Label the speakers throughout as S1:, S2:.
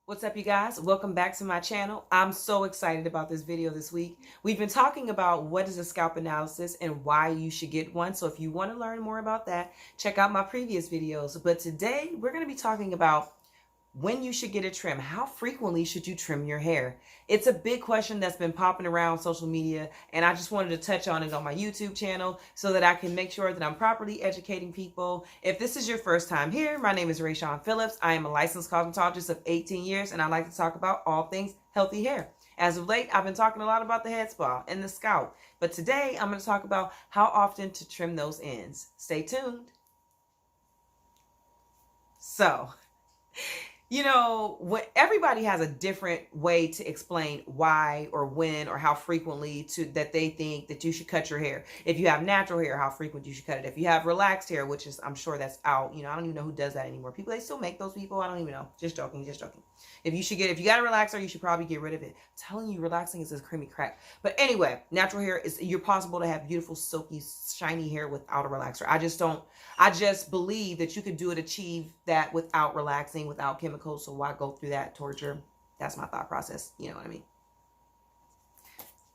S1: What's up, you guys? Welcome back to my channel. I'm so excited about this video this week. We've been talking about what is a scalp analysis and why you should get one. So if you want to learn more about that, check out my previous videos. But today we're going to be talking about when you should get a trim. How frequently should you trim your hair? It's a big question that's been popping around social media, and I just wanted to touch on it on my YouTube channel so that I can make sure that I'm properly educating people. If this is your first time here, my name is Rayshawn Phillips. I am a licensed cosmetologist of 18 years, and I like to talk about all things healthy hair. As of late, I've been talking a lot about the head spa and the scalp, but today I'm going to talk about how often to trim those ends. Stay tuned. So, everybody has a different way to explain why or when or how frequently that they think that you should cut your hair. If you have natural hair, how frequent you should cut it. If you have relaxed hair, which is, I'm sure that's out. I don't even know who does that anymore. They still make those people. I don't even know. Just joking. If you got a relaxer, you should probably get rid of it. I'm telling you, relaxing is this creamy crack. But anyway, natural hair you're possible to have beautiful, silky, shiny hair without a relaxer. I just believe that you could achieve that without relaxing, without chemicals. So why go through that torture? That's my thought process. You know what I mean?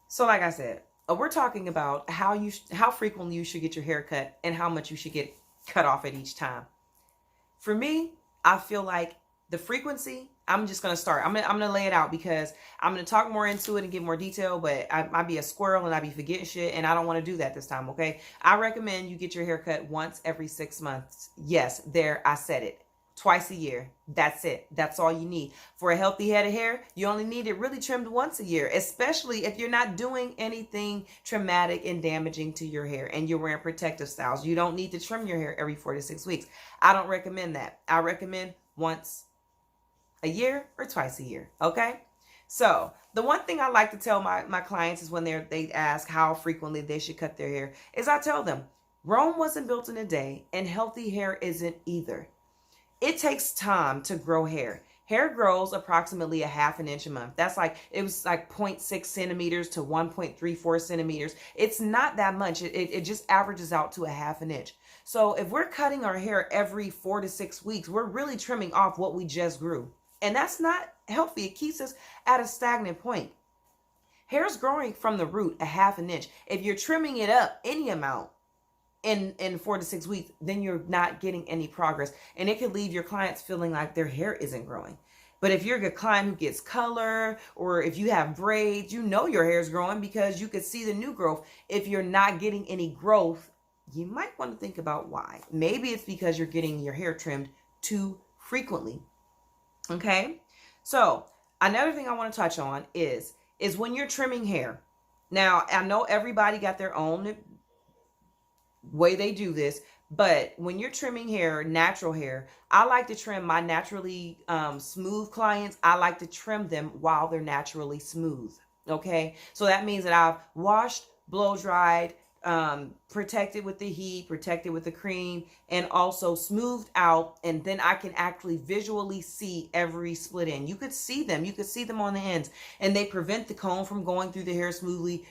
S1: So like I said, we're talking about how frequently you should get your hair cut and how much you should get cut off at each time. For me, I feel like the frequency, I'm just going to start. I'm going to lay it out because I'm going to talk more into it and get more detail, but I be a squirrel and I be forgetting shit, and I don't want to do that this time, okay? I recommend you get your hair cut once every 6 months. Yes, I said it. Twice a year. That's it. That's all you need. For a healthy head of hair, you only need it really trimmed once a year, especially if you're not doing anything traumatic and damaging to your hair and you're wearing protective styles. You don't need to trim your hair every 4 to 6 weeks. I don't recommend that. I recommend once a year or twice a year. Okay. So the one thing I like to tell my clients is when they ask how frequently they should cut their hair is I tell them Rome wasn't built in a day and healthy hair isn't either. It takes time to grow hair. Hair grows approximately a ½ inch a month. It was like 0.6 centimeters to 1.34 centimeters. It's not that much. It just averages out to a ½ inch. So if we're cutting our hair every 4 to 6 weeks, we're really trimming off what we just grew. And that's not healthy. It keeps us at a stagnant point. Hair's growing from the root a ½ inch. If you're trimming it up any amount in 4 to 6 weeks, then you're not getting any progress. And it could leave your clients feeling like their hair isn't growing. But if you're a client who gets color, or if you have braids, your hair is growing because you could see the new growth. If you're not getting any growth, you might want to think about why. Maybe it's because you're getting your hair trimmed too frequently. Okay, so another thing I want to touch on is when you're trimming hair. Now, I know everybody got their own way they do this, but when you're trimming hair, natural hair, I like to trim my naturally smooth clients. I like to trim them while they're naturally smooth. Okay, so that means that I've washed, blow dried, protected with the heat, protected with the cream, and also smoothed out, and then I can actually visually see every split end. You could see them on the ends, and they prevent the comb from going through the hair smoothly,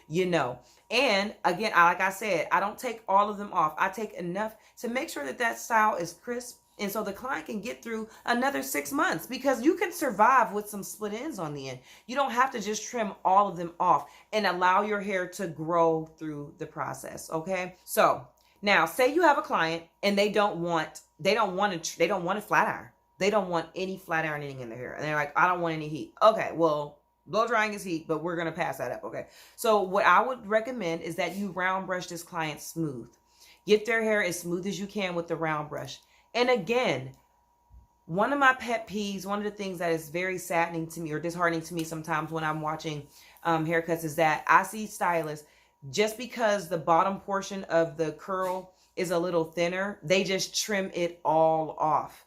S1: And again, like I said, I don't take all of them off. I take enough to make sure that style is crisp, and so the client can get through another 6 months, because you can survive with some split ends on the end. You don't have to just trim all of them off and allow your hair to grow through the process. Okay. So now say you have a client and they don't want a flat iron. They don't want any flat ironing in their hair. And they're like, I don't want any heat. Okay. Well, blow drying is heat, but we're going to pass that up. Okay. So what I would recommend is that you round brush this client smooth. Get their hair as smooth as you can with the round brush. And again, one of my pet peeves, one of the things that is very saddening to me or disheartening to me sometimes when I'm watching haircuts is that I see stylists, just because the bottom portion of the curl is a little thinner, they just trim it all off.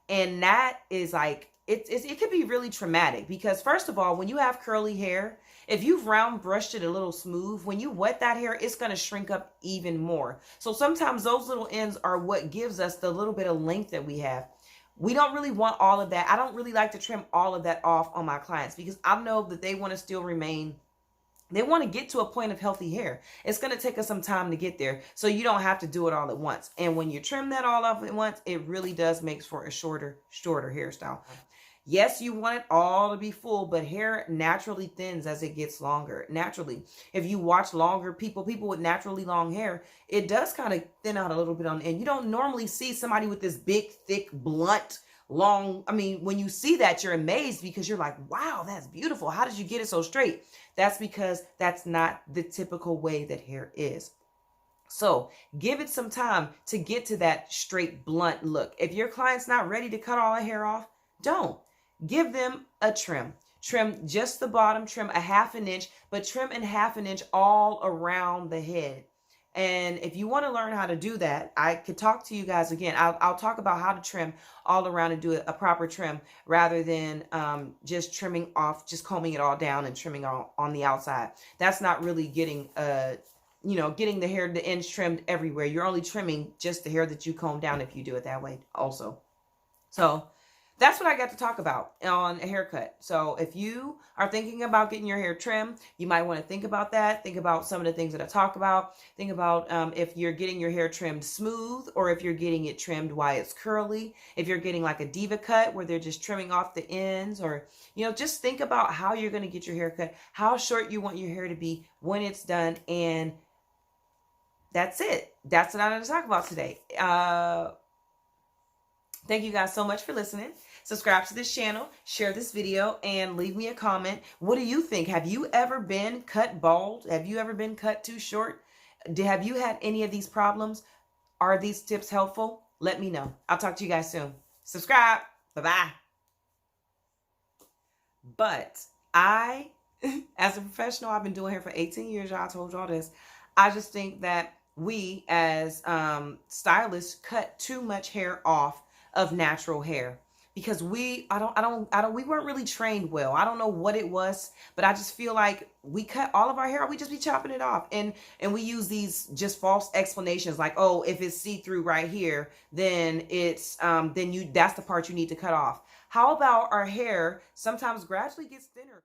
S1: And that is like it could be really traumatic, because first of all, when you have curly hair, if you've round brushed it a little smooth, when you wet that hair, it's going to shrink up even more. So sometimes those little ends are what gives us the little bit of length that we have. We don't really want all of that. I don't really like to trim all of that off on my clients, because I know that they want to still remain, they want to get to a point of healthy hair. It's going to take us some time to get there. So you don't have to do it all at once. And when you trim that all off at once, it really does make for a shorter hairstyle. Yes, you want it all to be full, but hair naturally thins as it gets longer. Naturally, if you watch longer people with naturally long hair, it does kind of thin out a little bit on the end. You don't normally see somebody with this big, thick, blunt, long. I mean, when you see that, you're amazed, because you're like, wow, that's beautiful. How did you get it so straight? That's because that's not the typical way that hair is. So give it some time to get to that straight, blunt look. If your client's not ready to cut all the hair off, don't. Give them a trim. Trim just the bottom, trim a 1/2 inch, but trim in 1/2 inch all around the head. And if you want to learn how to do that, I could talk to you guys again. I'll talk about how to trim all around and do a proper trim, rather than just trimming off, just combing it all down and trimming on the outside. That's not really getting getting the hair, the ends trimmed everywhere. You're only trimming just the hair that you comb down if you do it that way also. So that's what I got to talk about on a haircut. So if you are thinking about getting your hair trimmed, you might want to think about that. Think about some of the things that I talk about. Think about if you're getting your hair trimmed smooth, or if you're getting it trimmed while it's curly. If you're getting like a diva cut where they're just trimming off the ends, or, just think about how you're going to get your hair cut, how short you want your hair to be when it's done. And that's it. That's what I'm going to talk about today. Thank you guys so much for listening. Subscribe to this channel, share this video, and leave me a comment. What do you think? Have you ever been cut bald? Have you ever been cut too short? Have you had any of these problems? Are these tips helpful? Let me know. I'll talk to you guys soon. Subscribe. Bye-bye. But I, as a professional, I've been doing hair for 18 years. Y'all, I told y'all this. I just think that we as stylists cut too much hair off of natural hair, because we weren't really trained well. I don't know what it was, but I just feel like we cut all of our hair, we just be chopping it off, and we use these just false explanations like, oh, if it's see-through right here, then it's that's the part you need to cut off. How about our hair sometimes gradually gets thinner?